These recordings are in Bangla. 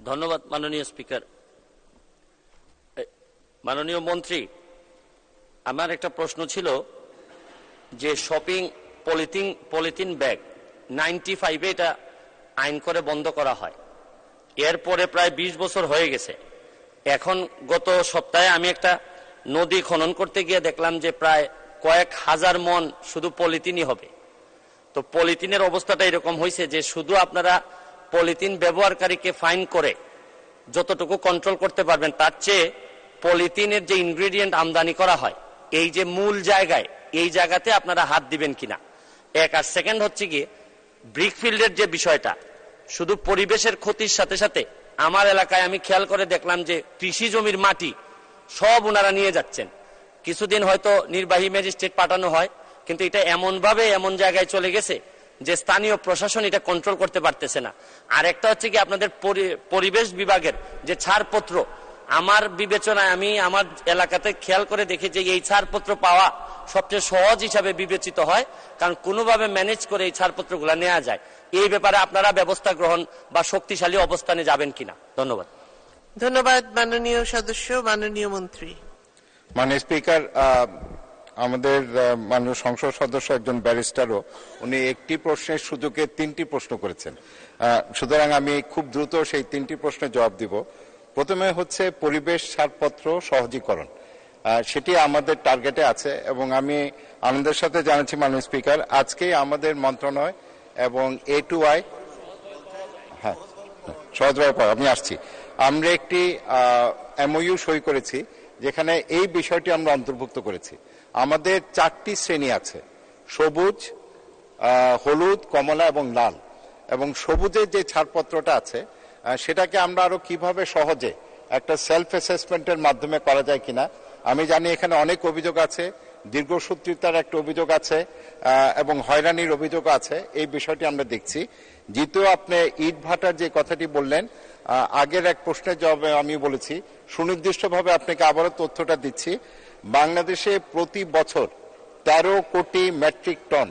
ধন্যবাদ মাননীয় স্পিকার। মাননীয় মন্ত্রী, আমার একটা প্রশ্ন ছিল যে শপিং পলিথিন ব্যাগ 95-এ এটা আইন করে বন্ধ করা হয়, এরপরে প্রায় 20 বছর হয়ে গেছে। এখন গত সপ্তাহে আমি একটা নদী খনন করতে গিয়ে দেখলাম যে প্রায় কয়েক হাজার মন শুধু পলিথিনই হবে। তো পলিথিনের অবস্থাটা এরকম হয়েছে যে শুধু আপনারা পলিথিন ব্যবহারকারীকে ফাইন করে যতটুকু কন্ট্রোল করতে পারবেন, তার চেয়ে পলিথিনের যে ইনগ্রেডিয়েন্ট আমদানি করা হয় এই যে মূল জায়গায়, এই জায়গাতে আপনারা হাত দিবেন কিনা, এক। আর সেকেন্ড হচ্ছে গিয়ে ব্রিকফিল্ডের যে বিষয়টা, শুধু পরিবেশের ক্ষতির সাথে সাথে আমার এলাকায় আমি খেয়াল করে দেখলাম যে কৃষি জমির মাটি সব ওনারা নিয়ে যাচ্ছেন। কিছুদিন হয়তো নির্বাহী ম্যাজিস্ট্রেট পাঠানো হয়, কিন্তু এটা এমন জায়গায় চলে গেছে যে স্থানীয় প্রশাসন এটা কন্ট্রোল করতে পারতেছে না। আর একটা হচ্ছে কি আপনাদের পরিবেশ বিভাগের যে ছাড়পত্র, আমার বিবেচনায় আমি আমার এলাকাতে খেয়াল করে দেখি যে এই ছাড়পত্র পাওয়া সবচেয়ে সহজ হিসাবে বিবেচিত হয়, কারণ কোনোভাবে ম্যানেজ করে এই ছাড়পত্রগুলো নেওয়া যায়। এই ব্যাপারে আপনারা ব্যবস্থা গ্রহণ বা শক্তিশালী অবস্থানে যাবেন কিনা? ধন্যবাদ। ধন্যবাদ মাননীয় সদস্য। মাননীয় মন্ত্রী। মাননীয় স্পিকার, আমাদের মাননীয় সংসদ সদস্য একজন ব্যারিস্টারও, উনি একটি প্রশ্নের সুযোগে 3টি প্রশ্ন করেছেন। সুতরাং আমি খুব দ্রুত সেই 3টি প্রশ্নের জবাব দিব। প্রথমে হচ্ছে পরিবেশ ছাড়পত্র সহজীকরণ, সেটি আমাদের টার্গেটে আছে এবং আমি আনন্দের সাথে জানাচ্ছি মাননীয় স্পিকার, আজকেই আমাদের মন্ত্রণালয় এবং A2I, হ্যাঁ সহজ ব্যাপার, আমি আসছি, আমরা একটি MOU সই করেছি যেখানে এই বিষয়টি আমরা অন্তর্ভুক্ত করেছি। আমাদের 4টি শ্রেণী আছে, সবুজ, হলুদ, কমলা এবং লাল। এবং সবুজের যে ছাড়পত্রটা আছে সেটাকে আমরা আরো কিভাবে সহজে একটা সেলফ অ্যাসেসমেন্টের মাধ্যমে করা যায় কিনা। আমি জানি এখানে অনেক অভিযোগ আছে, দীর্ঘসূত্রিতার একটা অভিযোগ আছে এবং হয়রানির অভিযোগ আছে, এই বিষয়টি আমরা দেখছি। যেহেতু আপনি ইট ভাটার যে কথাটি বললেন, আগের এক প্রশ্নের জবাবে আমি বলেছি, সুনির্দিষ্টভাবে আপনাকে আবারও তথ্যটা দিচ্ছি। বাংলাদেশে প্রতি বছর 13 কোটি মেট্রিক টন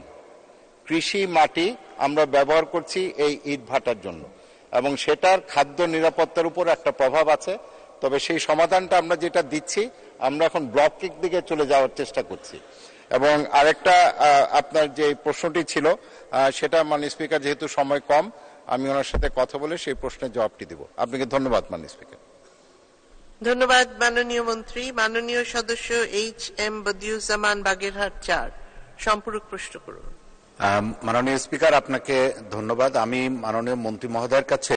কৃষি মাটি আমরা ব্যবহার করছি এই ইট ভাটার জন্য, এবং সেটার খাদ্য নিরাপত্তার উপর একটা প্রভাব আছে। তবে সেই সমাধানটা আমরা যেটা দিচ্ছি, আমরা এখন ব্লকের দিকে চলে যাওয়ার চেষ্টা করছি। এবং আরেকটা আপনার যে প্রশ্নটি ছিল সেটা মাননীয় স্পিকার, যেহেতু সময় কম, আমি ওনার সাথে কথা বলে সেই প্রশ্নের জবাবটি দিব। আপনাকে ধন্যবাদ মাননীয় স্পিকার। ধন্যবাদ মাননীয় মন্ত্রী। মাননীয় সদস্য HM বদিউজ্জামান, বাগেরহাট 4, সম্পূরক প্রশ্ন করুন। মাননীয় স্পিকার, আপনাকে ধন্যবাদ। আমি মাননীয় মন্ত্রী মহোদয়ের কাছে